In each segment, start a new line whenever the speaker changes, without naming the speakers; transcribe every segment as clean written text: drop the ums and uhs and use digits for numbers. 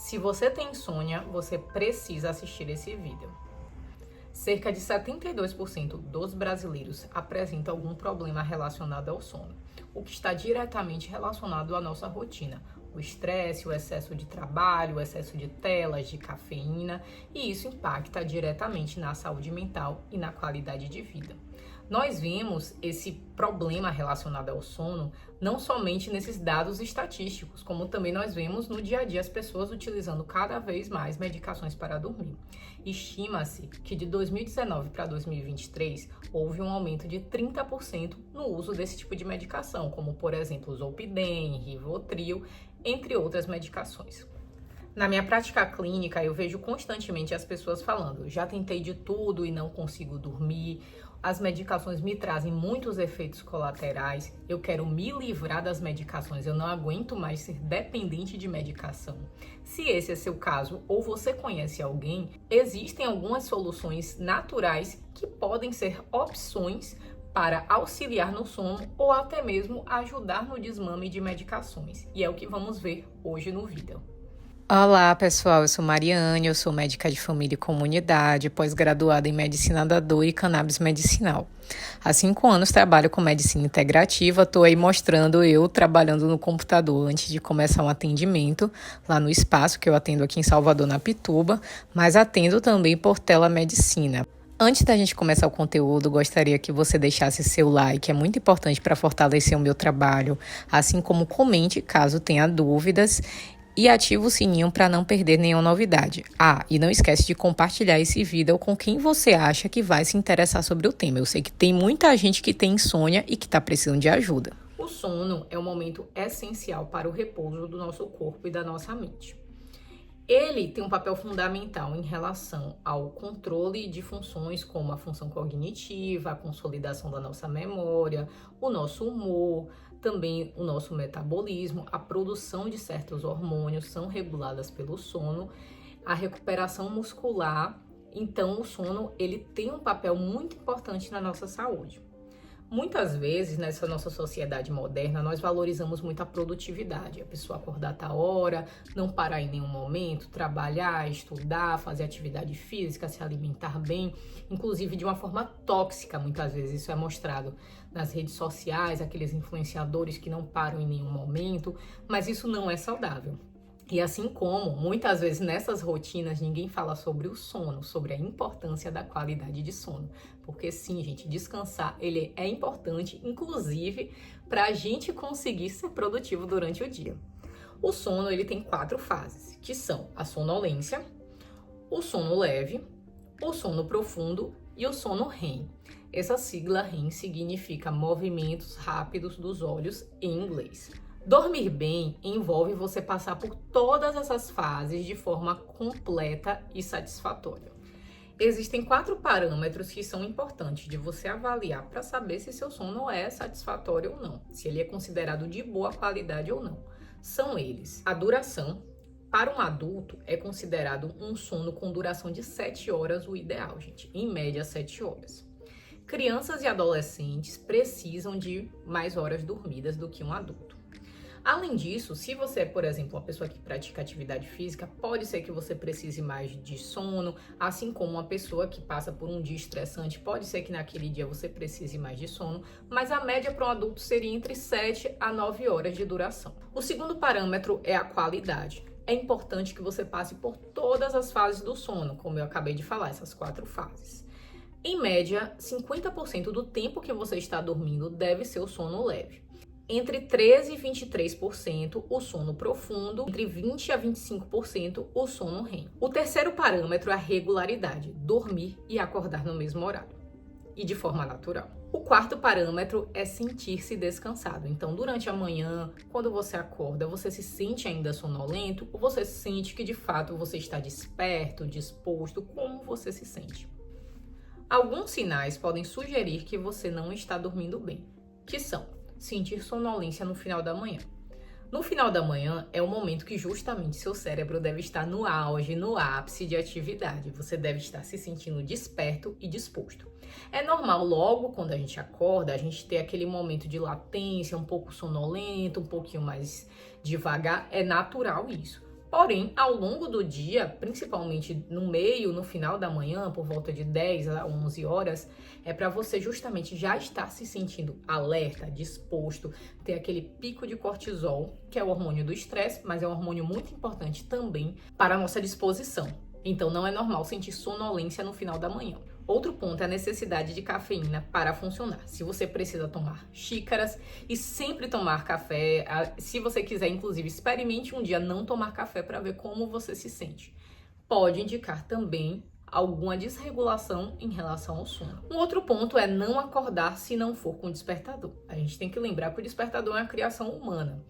Se você tem insônia, você precisa assistir esse vídeo. Cerca de 72% dos brasileiros apresentam algum problema relacionado ao sono, o que está diretamente relacionado à nossa rotina. O estresse, o excesso de trabalho, o excesso de telas, de cafeína, e isso impacta diretamente na saúde mental e na qualidade de vida. Nós vemos esse problema relacionado ao sono não somente nesses dados estatísticos, como também nós vemos no dia a dia as pessoas utilizando cada vez mais medicações para dormir. Estima-se que de 2019 para 2023 houve um aumento de 30% no uso desse tipo de medicação, como por exemplo o Zolpidem, Rivotril, entre outras medicações. Na minha prática clínica, eu vejo constantemente as pessoas falando: já tentei de tudo e não consigo dormir, as medicações me trazem muitos efeitos colaterais, eu quero me livrar das medicações, eu não aguento mais ser dependente de medicação. Se esse é seu caso ou você conhece alguém, existem algumas soluções naturais que podem ser opções para auxiliar no sono ou até mesmo ajudar no desmame de medicações. E é o que vamos ver hoje no vídeo.
Olá pessoal, eu sou Mariane, eu sou médica de família e comunidade, pós-graduada em Medicina da Dor e Cannabis Medicinal. Há 5 anos trabalho com medicina integrativa, estou aí mostrando eu trabalhando no computador antes de começar um atendimento lá no espaço que eu atendo aqui em Salvador, na Pituba, mas atendo também por telemedicina. Antes da gente começar o conteúdo, gostaria que você deixasse seu like, é muito importante para fortalecer o meu trabalho, assim como comente caso tenha dúvidas e ative o sininho para não perder nenhuma novidade. E não esquece de compartilhar esse vídeo com quem você acha que vai se interessar sobre o tema. Eu sei que tem muita gente que tem insônia e que está precisando de ajuda.
O sono é um momento essencial para o repouso do nosso corpo e da nossa mente. Ele tem um papel fundamental em relação ao controle de funções como a função cognitiva, a consolidação da nossa memória, o nosso humor, também o nosso metabolismo, a produção de certos hormônios são reguladas pelo sono, a recuperação muscular. Então, o sono ele tem um papel muito importante na nossa saúde. Muitas vezes, nessa nossa sociedade moderna, nós valorizamos muito a produtividade. A pessoa acordar a tal hora, não parar em nenhum momento, trabalhar, estudar, fazer atividade física, se alimentar bem, inclusive de uma forma tóxica, muitas vezes. Isso é mostrado nas redes sociais, aqueles influenciadores que não param em nenhum momento, mas isso não é saudável. E assim como, muitas vezes nessas rotinas, ninguém fala sobre o sono, sobre a importância da qualidade de sono. Porque sim, gente, descansar, ele é importante, inclusive, para a gente conseguir ser produtivo durante o dia. O sono, ele tem 4 fases, que são a sonolência, o sono leve, o sono profundo e o sono REM. Essa sigla REM significa movimentos rápidos dos olhos em inglês. Dormir bem envolve você passar por todas essas fases de forma completa e satisfatória. Existem 4 parâmetros que são importantes de você avaliar para saber se seu sono é satisfatório ou não, se ele é considerado de boa qualidade ou não. São eles: a duração. Para um adulto, é considerado um sono com duração de 7 horas o ideal, gente. Em média, 7 horas. Crianças e adolescentes precisam de mais horas dormidas do que um adulto. Além disso, se você é, por exemplo, uma pessoa que pratica atividade física, pode ser que você precise mais de sono, assim como uma pessoa que passa por um dia estressante, pode ser que naquele dia você precise mais de sono, mas a média para um adulto seria entre 7 a 9 horas de duração. O segundo parâmetro é a qualidade. É importante que você passe por todas as fases do sono, como eu acabei de falar, essas 4 fases. Em média, 50% do tempo que você está dormindo deve ser o sono leve. Entre 13% e 23% o sono profundo, entre 20% a 25% o sono REM. O terceiro parâmetro é a regularidade, dormir e acordar no mesmo horário e de forma natural. O quarto parâmetro é sentir-se descansado. Então, durante a manhã, quando você acorda, você se sente ainda sonolento ou você sente que de fato você está desperto, disposto? Como você se sente? Alguns sinais podem sugerir que você não está dormindo bem, que são sentir sonolência no final da manhã. No final da manhã é o momento que justamente seu cérebro deve estar no auge, no ápice de atividade. Você deve estar se sentindo desperto e disposto. É normal logo quando a gente acorda, a gente ter aquele momento de latência, um pouco sonolento, um pouquinho mais devagar. É natural isso. Porém, ao longo do dia, principalmente no meio, no final da manhã, por volta de 10 a 11 horas, é para você justamente já estar se sentindo alerta, disposto, ter aquele pico de cortisol, que é o hormônio do estresse, mas é um hormônio muito importante também para a nossa disposição. Então, não é normal sentir sonolência no final da manhã. Outro ponto é a necessidade de cafeína para funcionar. Se você precisa tomar xícaras e sempre tomar café, se você quiser, inclusive, experimente um dia não tomar café para ver como você se sente. Pode indicar também alguma desregulação em relação ao sono. Um outro ponto é não acordar se não for com despertador. A gente tem que lembrar que o despertador é uma criação humana.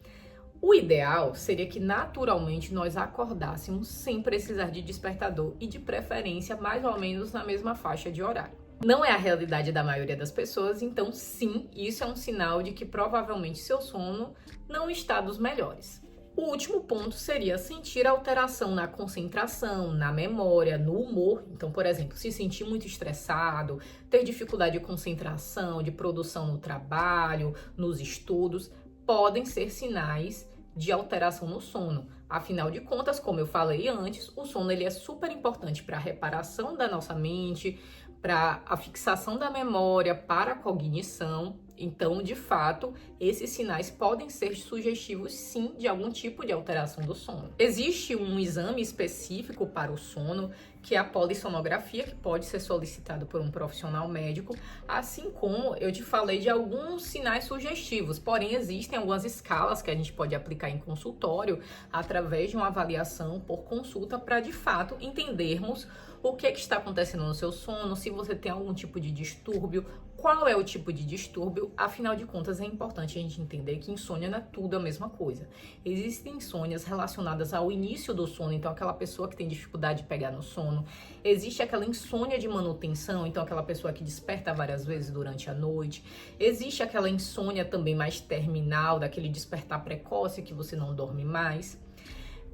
O ideal seria que naturalmente nós acordássemos sem precisar de despertador e de preferência mais ou menos na mesma faixa de horário. Não é a realidade da maioria das pessoas, então sim, isso é um sinal de que provavelmente seu sono não está dos melhores. O último ponto seria sentir alteração na concentração, na memória, no humor. Então, por exemplo, se sentir muito estressado, ter dificuldade de concentração, de produção no trabalho, nos estudos, podem ser sinais de alteração no sono. Afinal de contas, como eu falei antes, o sono ele é super importante para a reparação da nossa mente, para a fixação da memória, para a cognição. Então, de fato, esses sinais podem ser sugestivos, sim, de algum tipo de alteração do sono. Existe um exame específico para o sono, que é a polissonografia, que pode ser solicitado por um profissional médico, assim como eu te falei de alguns sinais sugestivos. Porém, existem algumas escalas que a gente pode aplicar em consultório, através de uma avaliação por consulta, para, de fato, entendermos o que está acontecendo no seu sono, se você tem algum tipo de distúrbio, qual é o tipo de distúrbio. Afinal de contas, é importante a gente entender que insônia não é tudo a mesma coisa. Existem insônias relacionadas ao início do sono, então aquela pessoa que tem dificuldade de pegar no sono. Existe aquela insônia de manutenção, então aquela pessoa que desperta várias vezes durante a noite. Existe aquela insônia também mais terminal, daquele despertar precoce que você não dorme mais.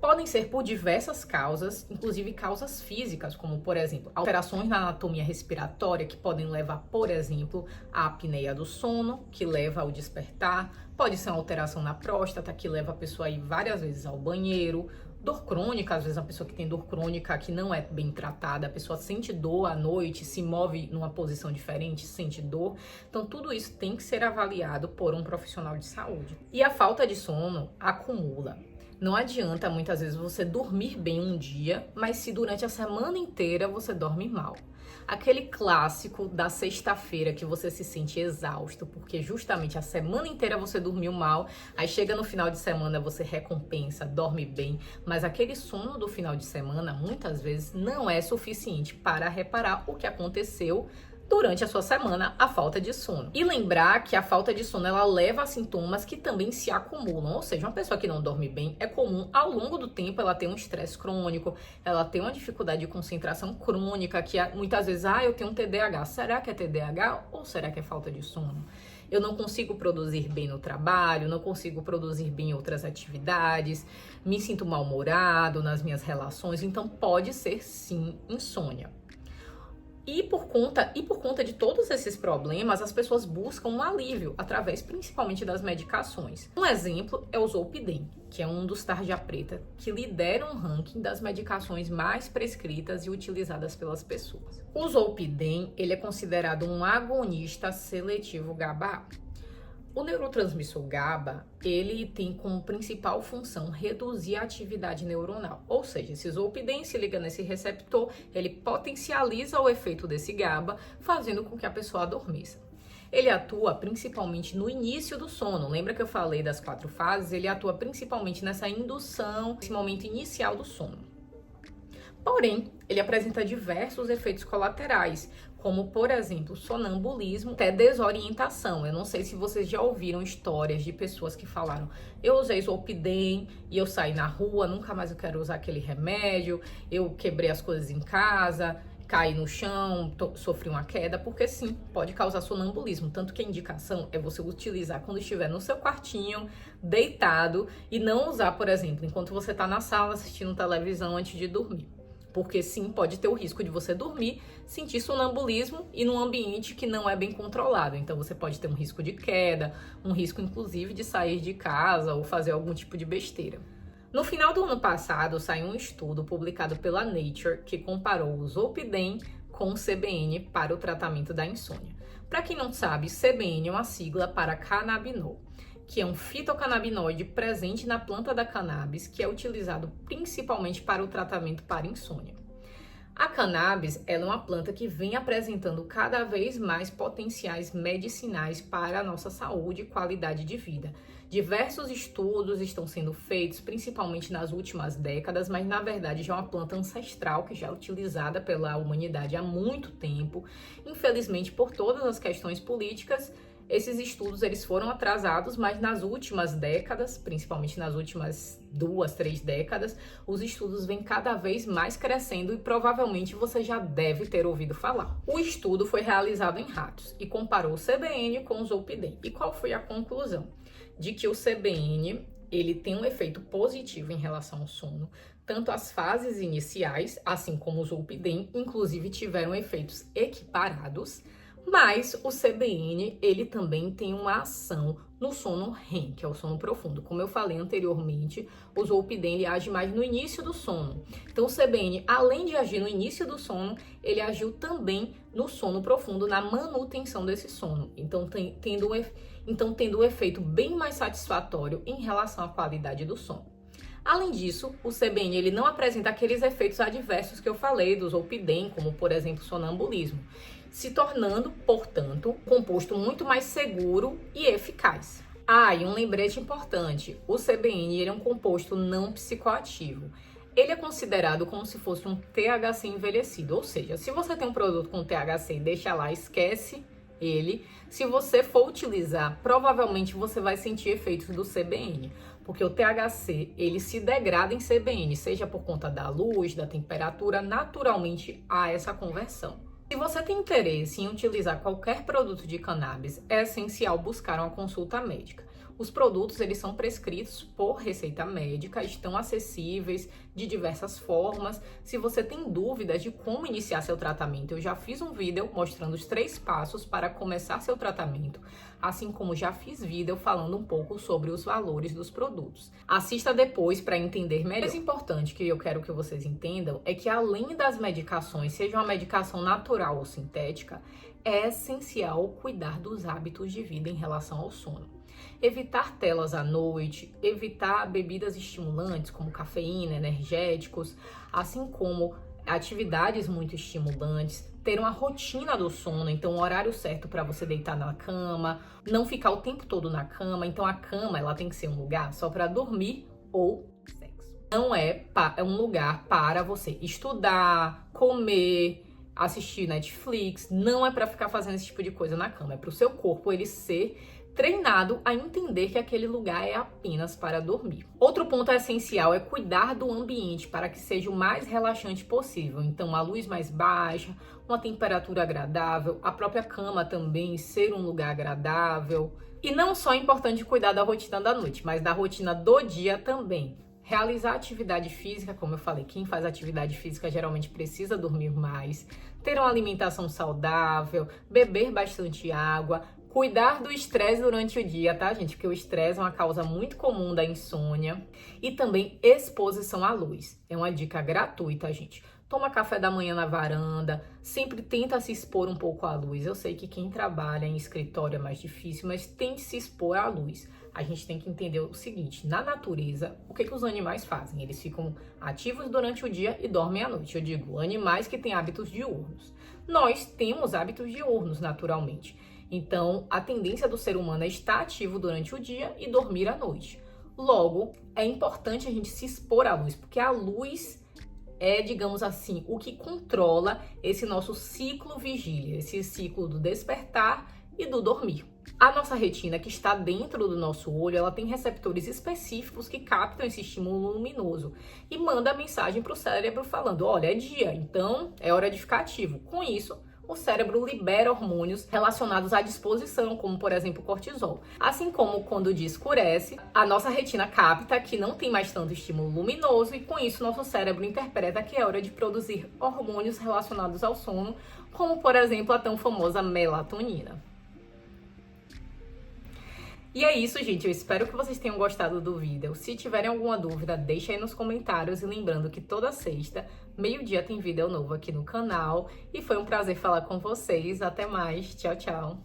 Podem ser por diversas causas, inclusive causas físicas, como, por exemplo, alterações na anatomia respiratória, que podem levar, por exemplo, à apneia do sono, que leva ao despertar. Pode ser uma alteração na próstata, que leva a pessoa a ir várias vezes ao banheiro. Dor crônica, às vezes a pessoa que tem dor crônica que não é bem tratada, a pessoa sente dor à noite, se move numa posição diferente, sente dor. Então, tudo isso tem que ser avaliado por um profissional de saúde. E a falta de sono acumula. Não adianta muitas vezes você dormir bem um dia, mas se durante a semana inteira você dorme mal. Aquele clássico da sexta-feira que você se sente exausto, porque justamente a semana inteira você dormiu mal, aí chega no final de semana você recompensa, dorme bem, mas aquele sono do final de semana muitas vezes não é suficiente para reparar o que aconteceu durante a sua semana, a falta de sono. E lembrar que a falta de sono, ela leva a sintomas que também se acumulam, ou seja, uma pessoa que não dorme bem, é comum ao longo do tempo ela ter um estresse crônico, ela ter uma dificuldade de concentração crônica, que muitas vezes, eu tenho um TDAH. Será que é TDAH ou será que é falta de sono? Eu não consigo produzir bem no trabalho, não consigo produzir bem em outras atividades, me sinto mal-humorado nas minhas relações, então pode ser sim insônia. E por conta de todos esses problemas, as pessoas buscam um alívio através principalmente das medicações. Um exemplo é o Zolpidem, que é um dos tarja preta, que lidera um ranking das medicações mais prescritas e utilizadas pelas pessoas. O Zolpidem, ele é considerado um agonista seletivo GABA. O neurotransmissor GABA, ele tem como principal função reduzir a atividade neuronal. Ou seja, esse Zolpidem se liga nesse receptor, ele potencializa o efeito desse GABA, fazendo com que a pessoa adormeça. Ele atua principalmente no início do sono. Lembra que eu falei das 4 fases? Ele atua principalmente nessa indução, nesse momento inicial do sono. Porém, ele apresenta diversos efeitos colaterais, como, por exemplo, sonambulismo, até desorientação. Eu não sei se vocês já ouviram histórias de pessoas que falaram: eu usei Zolpidem e eu saí na rua, nunca mais eu quero usar aquele remédio, eu quebrei as coisas em casa, caí no chão, sofri uma queda, porque sim, pode causar sonambulismo. Tanto que a indicação é você utilizar quando estiver no seu quartinho, deitado, e não usar, por exemplo, enquanto você está na sala assistindo televisão antes de dormir. Porque sim, pode ter o risco de você dormir, sentir sonambulismo e num ambiente que não é bem controlado. Então você pode ter um risco de queda, um risco inclusive de sair de casa ou fazer algum tipo de besteira. No final do ano passado, saiu um estudo publicado pela Nature que comparou o Zolpidem com o CBN para o tratamento da insônia. Para quem não sabe, CBN é uma sigla para canabinol, que é um fitocannabinoide presente na planta da cannabis, que é utilizado principalmente para o tratamento para insônia. A cannabis ela é uma planta que vem apresentando cada vez mais potenciais medicinais para a nossa saúde e qualidade de vida. Diversos estudos estão sendo feitos, principalmente nas últimas décadas, mas na verdade já é uma planta ancestral que já é utilizada pela humanidade há muito tempo. Infelizmente, por todas as questões políticas, esses estudos eles foram atrasados, mas nas últimas décadas, principalmente nas últimas 2, 3 décadas, os estudos vêm cada vez mais crescendo e provavelmente você já deve ter ouvido falar. O estudo foi realizado em ratos e comparou o CBN com o Zolpidem. E qual foi a conclusão? De que o CBN ele tem um efeito positivo em relação ao sono. Tanto as fases iniciais, assim como o Zolpidem, inclusive tiveram efeitos equiparados. Mas o CBN, ele também tem uma ação no sono REM, que é o sono profundo. Como eu falei anteriormente, o Zolpidem ele age mais no início do sono. Então o CBN, além de agir no início do sono, ele agiu também no sono profundo, na manutenção desse sono. Então tendo um efeito bem mais satisfatório em relação à qualidade do sono. Além disso, o CBN ele não apresenta aqueles efeitos adversos que eu falei do Zolpidem, como por exemplo sonambulismo, se tornando, portanto, um composto muito mais seguro e eficaz. E um lembrete importante, o CBN ele é um composto não psicoativo. Ele é considerado como se fosse um THC envelhecido, ou seja, se você tem um produto com THC, deixa lá, esquece ele. Se você for utilizar, provavelmente você vai sentir efeitos do CBN, porque o THC ele se degrada em CBN, seja por conta da luz, da temperatura, naturalmente há essa conversão. Se você tem interesse em utilizar qualquer produto de cannabis, é essencial buscar uma consulta médica. Os produtos eles são prescritos por receita médica, estão acessíveis de diversas formas. Se você tem dúvidas de como iniciar seu tratamento, eu já fiz um vídeo mostrando os 3 passos para começar seu tratamento, assim como já fiz vídeo falando um pouco sobre os valores dos produtos. Assista depois para entender melhor. O mais importante que eu quero que vocês entendam é que além das medicações, seja uma medicação natural ou sintética, é essencial cuidar dos hábitos de vida em relação ao sono. Evitar telas à noite, evitar bebidas estimulantes como cafeína, energéticos, assim como atividades muito estimulantes, ter uma rotina do sono, então um horário certo para você deitar na cama, não ficar o tempo todo na cama, então a cama ela tem que ser um lugar só para dormir ou sexo. Não é um lugar para você estudar, comer, assistir Netflix, não é para ficar fazendo esse tipo de coisa na cama, é para o seu corpo ele ser treinado a entender que aquele lugar é apenas para dormir. Outro ponto essencial é cuidar do ambiente para que seja o mais relaxante possível. Então, uma luz mais baixa, uma temperatura agradável, a própria cama também ser um lugar agradável. E não só é importante cuidar da rotina da noite, mas da rotina do dia também. Realizar atividade física, como eu falei, quem faz atividade física geralmente precisa dormir mais, ter uma alimentação saudável, beber bastante água, cuidar do estresse durante o dia, tá, gente? Porque o estresse é uma causa muito comum da insônia. E também exposição à luz. É uma dica gratuita, gente. Toma café da manhã na varanda, sempre tenta se expor um pouco à luz. Eu sei que quem trabalha em escritório é mais difícil, mas tente se expor à luz. A gente tem que entender o seguinte, na natureza, o que os animais fazem? Eles ficam ativos durante o dia e dormem à noite. Eu digo, animais que têm hábitos diurnos. Nós temos hábitos diurnos, naturalmente. Então, a tendência do ser humano é estar ativo durante o dia e dormir à noite. Logo, é importante a gente se expor à luz, porque a luz é, digamos assim, o que controla esse nosso ciclo vigília, esse ciclo do despertar e do dormir. A nossa retina, que está dentro do nosso olho, ela tem receptores específicos que captam esse estímulo luminoso e manda a mensagem para o cérebro falando, olha, é dia, então é hora de ficar ativo. Com isso, o cérebro libera hormônios relacionados à disposição, como por exemplo o cortisol. Assim como quando o dia escurece, a nossa retina capta que não tem mais tanto estímulo luminoso e com isso nosso cérebro interpreta que é hora de produzir hormônios relacionados ao sono, como por exemplo a tão famosa melatonina. E é isso, gente. Eu espero que vocês tenham gostado do vídeo. Se tiverem alguma dúvida, deixa aí nos comentários. E lembrando que toda sexta, meio-dia, tem vídeo novo aqui no canal. E foi um prazer falar com vocês. Até mais. Tchau, tchau.